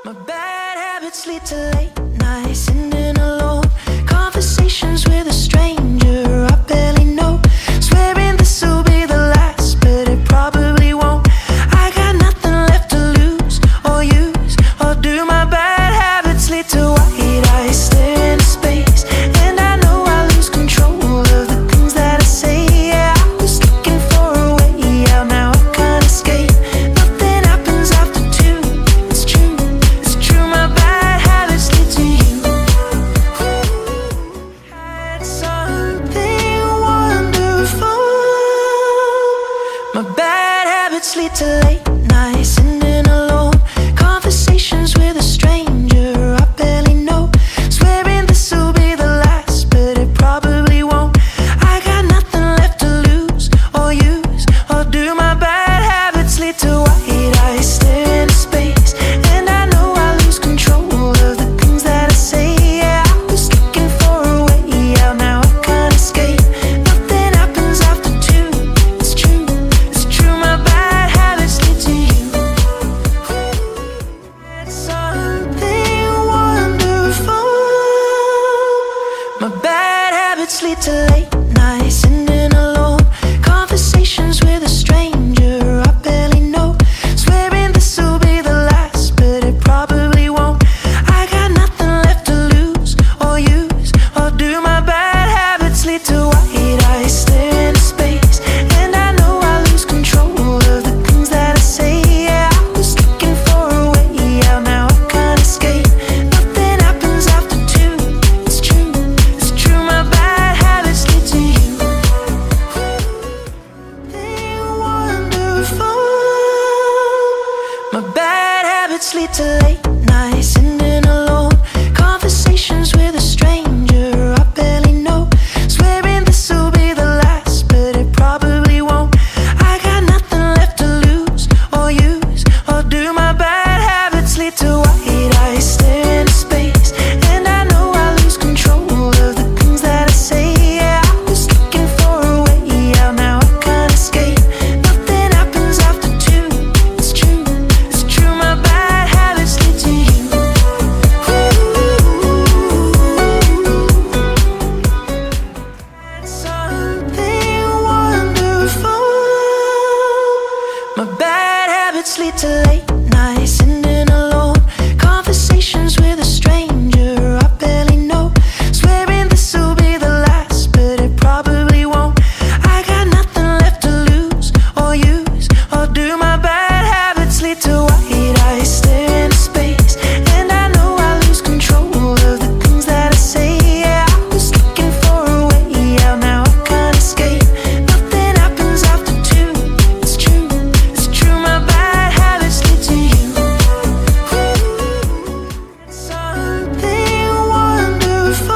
My bad habits lead to late nights, sitting alone, conversations with a stranger I barely know, swearing this will be the last, but it probably won't. I got nothing left to lose or use or do. My bad habits lead to white eyes staring into space, and I know I lose control of the things that I say. Yeah, I was looking for a way out, now I can't escape. Nothing happens after two. It's true, it's true. My bad habits lead to you. Had something wonderful. My bad habits lead to late nights, sitting alone, conversations with a stranger I barely know, swearing this will be the last, but it probably won't. I got nothing left to lose or use or do. My bad habits lead to white eyes staring into space, and I know I lose control of the things that I say. Yeah, I was looking for a way out, now I can't escape. Nothing happens after two. It's true, it's true. My bad habits lead to you. Had something wonderful. My bad habits lead to late nights, sitting alone, conversations with a stranger I barely know, swearing this will be the last, but it probably won't. I got nothing left to lose or use or do. My bad habits lead to white eyes staring into space, and I know I lose control of the things that I say. Yeah, I was looking for a way out, now I can't escape. Nothing happens after two. It's true, it's true. My bad habits lead to you. Something wonderful. My bad habits lead to late nights, sitting alone, conversations with a stranger I barely know, swearing this will be the last, but it probably won't. I got nothing left to lose or use or do. My bad habits lead to white eyes staring into space, and I know I lose control of the things that I say. Yeah, I was looking for a way out, now I can't escape. Nothing happens after two. It's true, it's true. My bad habits lead to you. Had something wonderful. My bad habits lead to late nights, sitting alone, conversations with a stranger I barely know, swearing this will be the last, but it probably won't. I got nothing left to lose or use or do. My bad habits lead to white eyes staring into space, and I know I lose control of the things that I say. Yeah, I was looking for a way out, now I can't escape. Nothing happens after two. It's true, it's true. My bad habits lead to you. Something wonderful.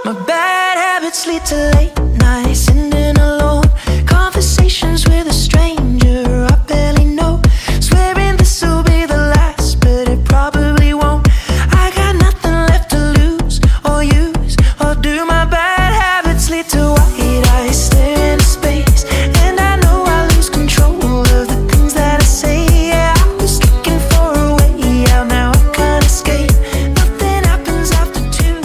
My bad habits lead to late nights, sitting alone, conversations with a stranger I barely know, swearing this will be the last, but it probably won't. I got nothing left to lose or use or do. My bad habits lead to white eyes staring into space, and I know I lose control of the things that I say. Yeah, I was looking for a way out, now I can't escape. Nothing happens after two.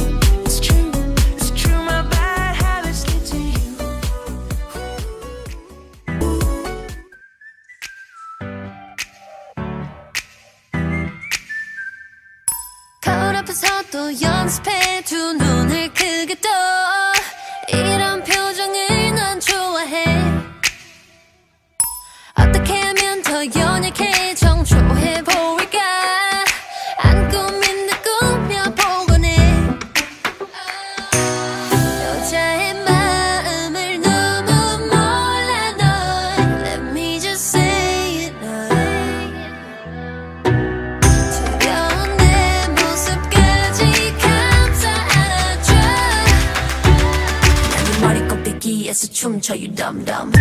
It's true, it's true. My bad habits lead to you. 거울 앞에서 또 연습해 두 눈을 크게 떠. 이런 표정을 난 좋아해. 어떻게 하면 더 연약해 정초해 보일까. 안 꾸민 듯 꾸며보곤 해. 여자의 마음을 너무 몰라 널. Let me just say it 두려운 내 모습까지 감싸 안아줘. 난 네 머리 꼭대기에서 춤춰 you dumb dumb.